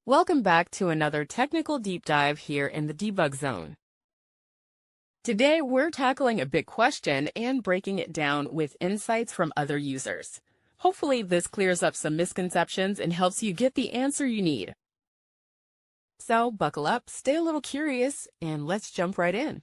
Welcome back to another technical deep dive here in the debug zone. Today, we're tackling a big question and breaking it down with insights from other users. Hopefully, this clears up some misconceptions and helps you get the answer you need. So, buckle up, stay a little curious, and let's jump right in.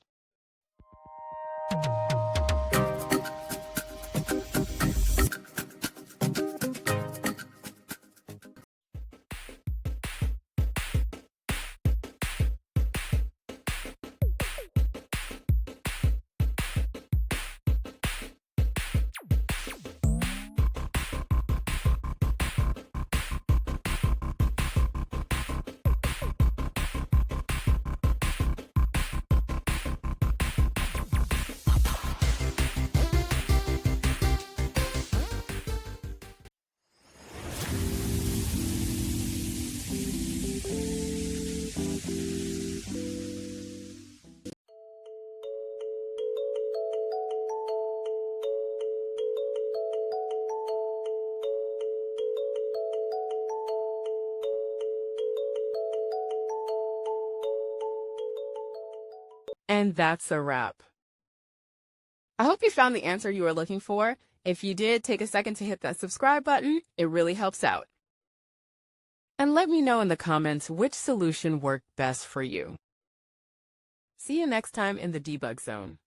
And that's a wrap. I hope you found the answer you were looking for. If you did, take a second to hit that subscribe button. It really helps out. And let me know in the comments which solution worked best for you. See you next time in the debug zone.